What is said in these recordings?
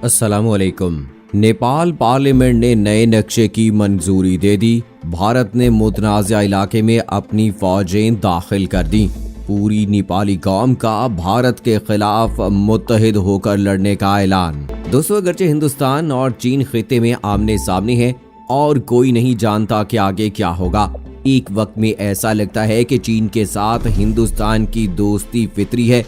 अस्सलामुअलैकुम। नेपाल पार्लियामेंट ने नए नक्शे की मंजूरी दे दी। भारत ने मुतनाज़ा इलाके में अपनी फौजें दाखिल कर दी। पूरी नेपाली कौम का भारत के खिलाफ मुत्तहिद होकर लड़ने का ऐलान। दोस्तों, अगरचे हिंदुस्तान और चीन खिते में आमने सामने है और कोई नहीं जानता कि आगे क्या होगा। एक वक्त में ऐसा लगता है कि चीन के साथ हिंदुस्तान की दोस्ती फितरी है,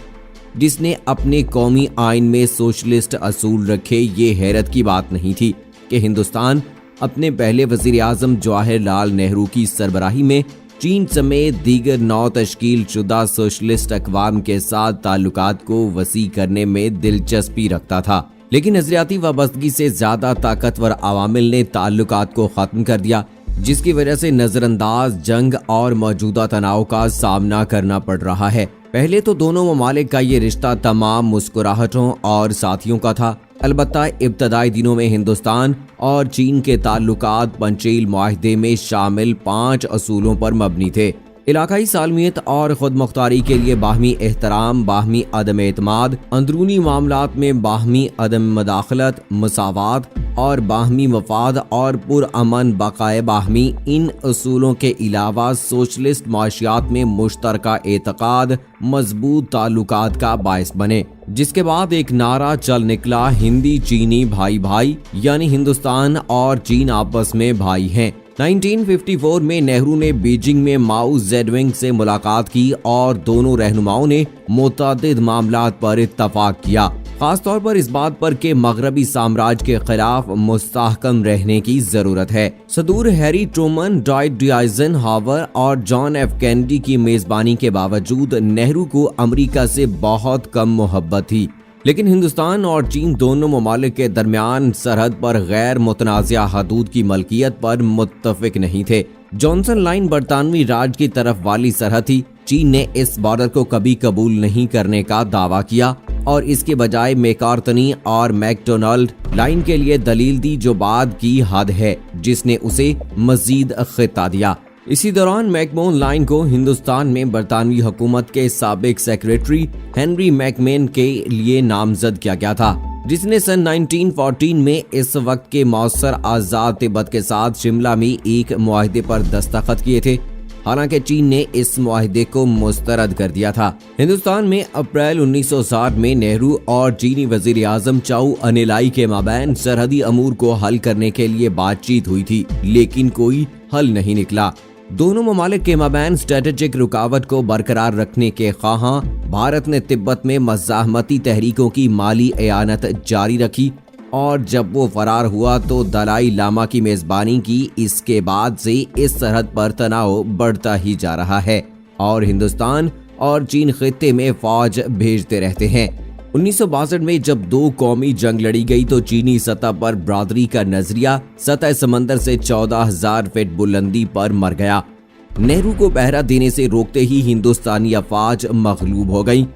जिसने अपने कौमी आइन में सोशलिस्ट असूल रखे। ये हैरत की बात नहीं थी कि हिंदुस्तान अपने पहले वजीर आजम जवाहरलाल नेहरू की सरबराही में चीन समेत दीगर 9 तश्कील शुदा सोशलिस्ट अक़वाम के साथ ताल्लुकात को वसी करने में दिलचस्पी रखता था। लेकिन नजरियाती वाबस्तगी से ज्यादा ताकतवर अवामिल ने ताल्लुकात को खत्म कर दिया, जिसकी वजह से नजरअंदाज जंग और मौजूदा तनाव का सामना करना पड़ रहा है। पहले तो दोनों ममालिक का ये रिश्ता तमाम मुस्कुराहटों और साथियों का था। अलबत्ता इब्तदाई दिनों में हिंदुस्तान और चीन के ताल्लुकात पंचील मुआहदे में शामिल 5 असूलों पर मबनी थे। इलाकाई सालमियत और खुद मुख्तारी के लिए बाहमी एहतराम, बाहमी अदम एतमाद, अंदरूनी मामलात में बाहमी अदम मदाखलत, मसावात और बाहमी मफाद और पुरअमन बकाए बाहमी। इन असूलों के अलावा सोशलिस्ट माशियात में मुश्तरका एतकाद मजबूत ताल्लुकात का बायस बने, जिसके बाद एक नारा चल निकला, हिंदी चीनी भाई भाई, यानी हिंदुस्तान और चीन आपस में भाई हैं। 1954 में नेहरू ने बीजिंग में माओ जेडुंग से मुलाकात की और दोनों रहनुमाओं ने मुतअद्दिद मामलात पर इत्तफाक किया, खासतौर पर इस बात पर कि मगरबी साम्राज्य के खिलाफ मुस्तहकम रहने की जरूरत है। सदूर Harry Truman, Dwight D Eisenhower और जॉन एफ कैनेडी की मेजबानी के बावजूद नेहरू को अमेरिका से बहुत कम मोहब्बत थी। लेकिन हिंदुस्तान और चीन दोनों ममालिक के दरमियान सरहद पर गैर मुतनाज़ा हदूद की मलकियत पर मुत्तफिक नहीं थे। जॉनसन लाइन बरतानवी राज की तरफ वाली सरहद थी। चीन ने इस बॉर्डर को कभी कबूल नहीं करने का दावा किया और इसके बजाय मैकार्थनी और मैकडोनाल्ड लाइन के लिए दलील दी, जो बाद की हद है, जिसने उसे मजीद खिता दिया। इसी दौरान मैकमोहन लाइन को हिंदुस्तान में बरतानवी हुकूमत के साबिक सेक्रेटरी हेनरी मैकमेन के लिए नामजद किया गया था, जिसने सन 1914 में इस वक्त के मौसर आजाद तिब्बत के साथ शिमला में एक मुआहदे पर दस्तखत किए थे। हालांकि चीन ने इस मुआहदे को मुस्तरद कर दिया था। हिंदुस्तान में अप्रैल 1960 में नेहरू और चीनी वजीर आजम चाउ अनिलाई के माबैन सरहदी अमूर को हल करने के लिए बातचीत हुई थी, लेकिन कोई हल नहीं निकला। दोनों ममालिक के माबैन स्ट्रेटेजिक रुकावट को बरकरार रखने के ख्वाहां भारत ने तिब्बत में मज़ाहमती तहरीकों की माली एयानत जारी रखी और जब वो फरार हुआ तो दलाई लामा की मेजबानी की। इसके बाद से इस सरहद पर तनाव बढ़ता ही जा रहा है और हिंदुस्तान और चीन खित्ते में फौज भेजते रहते हैं। 1962 में जब 2 कौमी जंग लड़ी गई तो चीनी सतह पर बरादरी का नजरिया सतह समंदर से 14,000 फीट बुलंदी पर मर गया। नेहरू को पहरा देने से रोकते ही हिंदुस्तानी अफवाज मगलूब हो गई।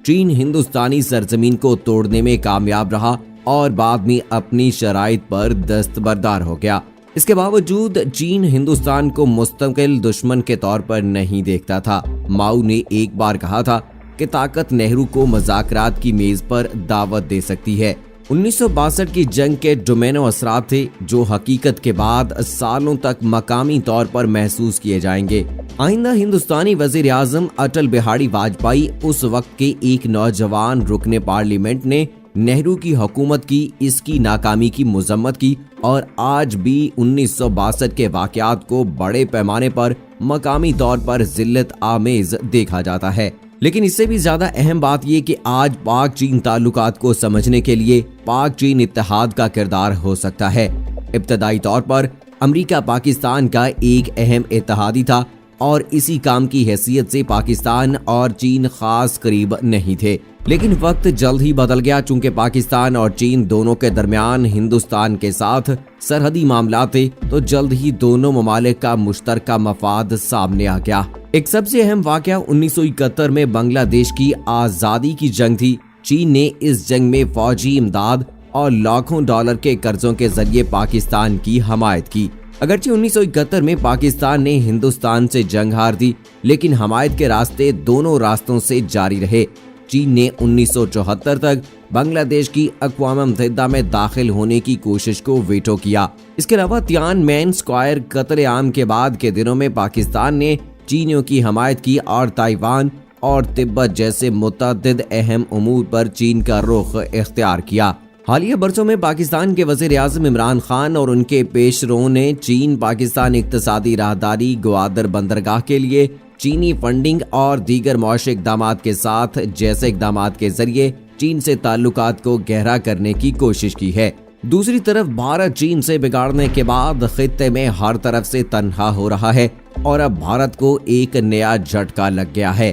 चीन हिंदुस्तानी सरजमीन को तोड़ने में कामयाब रहा और बाद में अपनी शराइत पर दस्तबरदार हो गया। इसके बावजूद चीन हिंदुस्तान को मुस्तकिल दुश्मन के तौर पर नहीं देखता था। माओ ने एक बार कहा था कि ताकत नेहरू को मज़ाकरात की मेज पर दावत दे सकती है। 1962 की जंग के डोमेनो असरात थे, जो हकीकत के बाद सालों तक मकामी तौर पर महसूस किए जाएंगे। आइंदा हिंदुस्तानी वजीर आजम अटल बिहारी वाजपेयी उस वक्त के एक नौजवान रुकने पार्लियामेंट ने नेहरू की हुकूमत की इसकी नाकामी की मुजम्मत की और आज भी 1962 के वाकयात को बड़े पैमाने पर मकामी तौर पर जिल्लत आमेज देखा जाता है। लेकिन इससे भी ज्यादा अहम बात यह कि आज पाक चीन ताल्लुकात को समझने के लिए पाक चीन इत्तेहाद का किरदार हो सकता है। इब्तदाई तौर पर अमेरिका पाकिस्तान का एक अहम इत्तेहादी था और इसी काम की हैसियत से पाकिस्तान और चीन खास करीब नहीं थे। लेकिन वक्त जल्द ही बदल गया, चूंकि पाकिस्तान और चीन दोनों के दरमियान हिंदुस्तान के साथ सरहदी मामला थे, तो जल्द ही दोनों ममालिक का मुश्तरका मफाद सामने आ गया। एक सबसे अहम वाकया 1971 में बांग्लादेश की आजादी की जंग थी। चीन ने इस जंग में फौजी इमदाद और लाखों डॉलर के कर्जों के जरिए पाकिस्तान की हमायत की। अगरचे 1971 में पाकिस्तान ने हिंदुस्तान से जंग हार दी, लेकिन हमायत के रास्ते दोनों रास्तों से जारी रहे। चीन ने 1974 तक बांग्लादेश की अक़वाम मुत्तहिदा में दाखिल होने की कोशिश को वीटो किया। इसके अलावा तियानमेन स्क्वायर कत्ल-ए-आम के बाद के दिनों में पाकिस्तान ने चीनियों की हमायत की और ताइवान और तिब्बत जैसे मुतअद्दिद अहम उमूर पर चीन का रुख इख्तियार किया। हालिया बरसों में पाकिस्तान के वज़ीर-ए-आज़म इमरान खान और उनके पेशरों ने चीन पाकिस्तान इक्तिसादी राहदारी ग्वादर बंदरगाह के लिए चीनी फंडिंग और दीगर मौशी इक़दामात के साथ जैसे इक़दामात के जरिए चीन से ताल्लुकात को गहरा करने की कोशिश की है। दूसरी तरफ भारत चीन से बिगाड़ने के बाद खित्ते में हर तरफ से तन्हा हो रहा है और अब भारत को एक नया झटका लग गया है।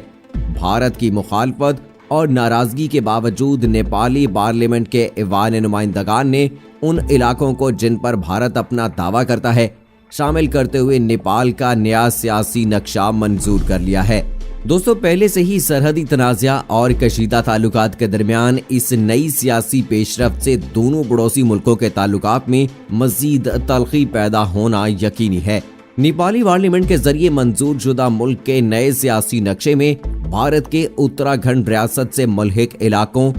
भारत की मुखालफत और नाराजगी के बावजूद नेपाली पार्लियामेंट के ऐवान नुमाइंदगान ने उन इलाकों को जिन पर भारत अपना दावा करता है शामिल करते हुए नेपाल का नया सियासी नक्शा मंजूर कर लिया है। दोस्तों, पहले से ही सरहदी तनाज़ा और कशीदा ताल्लुकात के दरमियान इस नई सियासी पेशरफ्त से दोनों पड़ोसी मुल्कों के ताल्लुकात में मजीद तलखी पैदा होना यकीनी है। नेपाली पार्लियामेंट के जरिए मंजूर शुदा मुल्क के नए सियासी नक्शे में भारत के उत्तराखंड रियासत से मुल्हिक इलाकों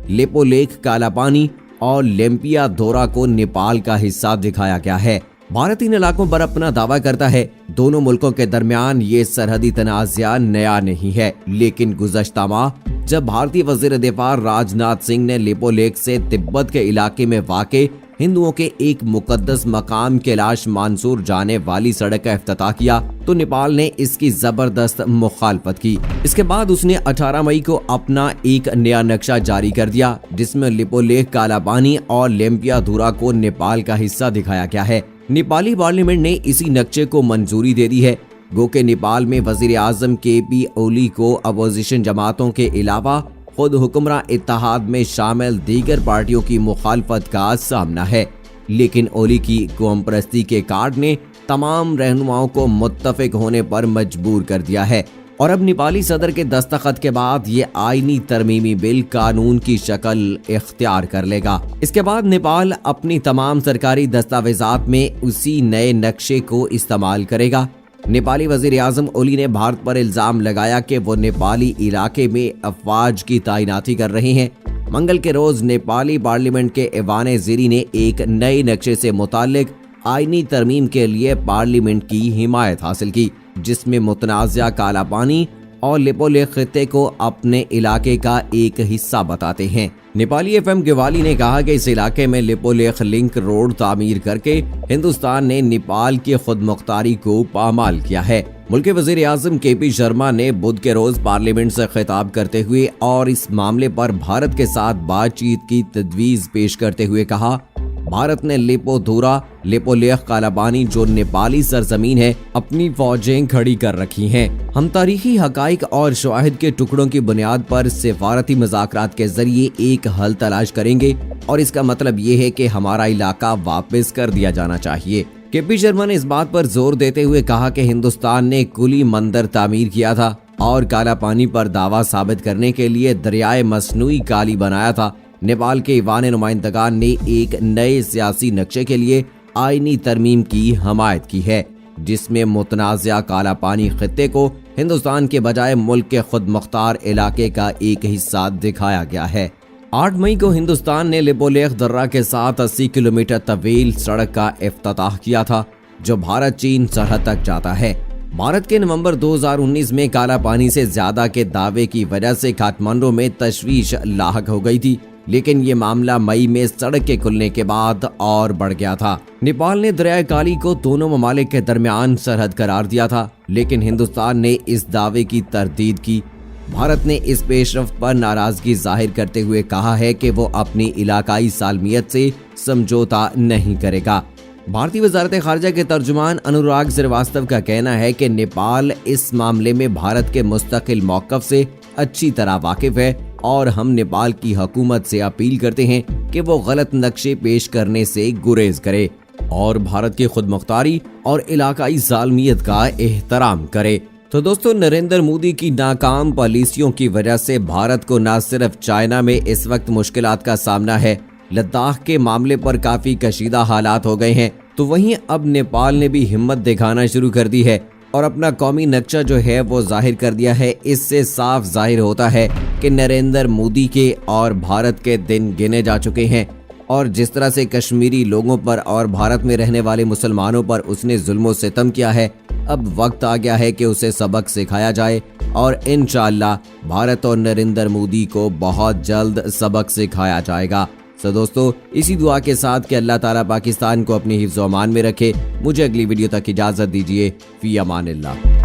लेपोलेख, कालापानी और लेम्पियाधोरा को नेपाल का हिस्सा दिखाया गया है। भारत इन इलाकों पर अपना दावा करता है। दोनों मुल्कों के दरमियान ये सरहदी तनाज़ा नया नहीं है, लेकिन गुज़श्ता माह जब भारतीय वज़ीर दिफ़ा राजनाथ सिंह ने लेपोलेख से तिब्बत के इलाके में वाक़े हिंदुओं के एक मुकद्दस मकाम कैलाश मानसूर जाने वाली सड़क का इफ्तिताह किया तो नेपाल ने इसकी जबरदस्त मुखालफत की। इसके बाद उसने 18 मई को अपना एक नया नक्शा जारी कर दिया जिसमें लेपोलेख, कालापानी और लेम्पियाधोरा को नेपाल का हिस्सा दिखाया गया है। नेपाली पार्लियामेंट ने इसी नक्शे को मंजूरी दे दी है। गो के नेपाल में वजीर आजम के.पी. ओली को अपोजिशन जमातों के अलावा खुद हुक्मरान इत्तेहाद में शामिल दीगर पार्टियों की मुखालफत का सामना है, लेकिन ओली की कौम परस्ती के कार्ड ने तमाम रहनुमाओं को मुत्तफिक होने पर मजबूर कर दिया है और अब नेपाली सदर के दस्तखत के बाद ये आईनी तरमीमी बिल कानून की शक्ल इख्तियार कर लेगा। इसके बाद नेपाल अपनी तमाम सरकारी दस्तावेजात में उसी नए नक्शे को इस्तेमाल करेगा। नेपाली वजीर आजम ओली ने भारत पर इल्जाम लगाया कि वो नेपाली इलाके में अफवाज की तैनाती कर रहे हैं। मंगल के रोज नेपाली पार्लियामेंट के ऐवान ज़ेरी ने एक नए नक्शे से मुताल्लिक आईनी तरमीम के लिए पार्लियामेंट की हिमायत हासिल की, जिसमें मुतनाज़ा कालापानी और लेपोलेख खित्ते को अपने इलाके का एक हिस्सा बताते हैं। नेपाली FM गेवाली ने कहा कि इस इलाके में लेपोलेख लिंक रोड तामीर करके हिंदुस्तान ने नेपाल की खुद मुख्तारी को पामाल किया है। मुल्क के वजीर आजम के.पी. शर्मा ने बुध के रोज पार्लियामेंट से खिताब करते हुए और इस मामले पर भारत के साथ बातचीत की तजवीज पेश करते हुए कहा, भारत ने लेपोधोरा, लेपोलेख, कालापानी जो नेपाली सरजमीन है अपनी फौजें खड़ी कर रखी हैं। हम तारीखी हकाइक और शवाहिद के टुकड़ों की बुनियाद पर सिफारती मुज़ाकरात के जरिए एक हल तलाश करेंगे और इसका मतलब ये है कि हमारा इलाका वापस कर दिया जाना चाहिए। के.पी. शर्मा ने इस बात पर जोर देते हुए कहा कि हिंदुस्तान ने कुली मंदिर तामीर किया था और कालापानी पर दावा साबित करने के लिए दरियाए मसनूई काली बनाया था। नेपाल के ऐवान नुमाइंदगान ने एक नए सियासी नक्शे के लिए आईनी तरमीम की हमायत की है, जिसमें मुतनाज़ा कालापानी खित्ते को हिंदुस्तान के बजाय मुल्क के खुद मुख्तार इलाके का एक हिस्सा दिखाया गया है। 8 मई को हिंदुस्तान ने लेपोलेख दर्रा के साथ 80 किलोमीटर तवील सड़क का इफ्तिताह किया था, जो भारत चीन सरहद तक जाता है। भारत के नवंबर 2019 में कालापानी से ज्यादा के दावे की वजह से काठमांडू में तशवीश लाहक हो गई थी, लेकिन ये मामला मई में सड़क के खुलने के बाद और बढ़ गया था। नेपाल ने दरियाए काली को दोनों ममालिक के दरमियान सरहद करार दिया था, लेकिन हिंदुस्तान ने इस दावे की तरदीद की। भारत ने इस पेशरफ्त पर नाराजगी जाहिर करते हुए कहा है कि वो अपनी इलाकाई सालमियत से समझौता नहीं करेगा। भारतीय वजारत खारजा के तर्जुमान अनुराग श्रीवास्तव का कहना है कि नेपाल इस मामले में भारत के मुस्तकिल मौक़िफ़ से अच्छी तरह वाकिफ है और हम नेपाल की हुकूमत से अपील करते हैं कि वो गलत नक्शे पेश करने से गुरेज करे और भारत की खुद मुख्तारी और इलाकाई सालमियत का एहतराम करे। तो दोस्तों, नरेंद्र मोदी की नाकाम पॉलिसियों की वजह से भारत को न सिर्फ चाइना में इस वक्त मुश्किलात का सामना है, लद्दाख के मामले पर काफी कशीदा हालात हो गए हैं, तो वहीं अब नेपाल ने भी हिम्मत दिखाना शुरू कर दी है और अपना कौमी नक्शा जो है वो जाहिर कर दिया है। इससे साफ जाहिर होता है कि नरेंद्र मोदी के और भारत के दिन गिने जा चुके हैं और जिस तरह से कश्मीरी लोगों पर और भारत में रहने वाले मुसलमानों पर उसने जुल्म सितम किया है, अब वक्त आ गया है कि उसे सबक सिखाया जाए और इंशाअल्लाह भारत और नरेंद्र मोदी को बहुत जल्द सबक सिखाया जाएगा। तो दोस्तों, इसी दुआ के साथ कि अल्लाह ताला पाकिस्तान को अपनी हिफ्ज़-ओ-अमान में रखे, मुझे अगली वीडियो तक इजाज़त दीजिए। फ़ी अमानिल्लाह।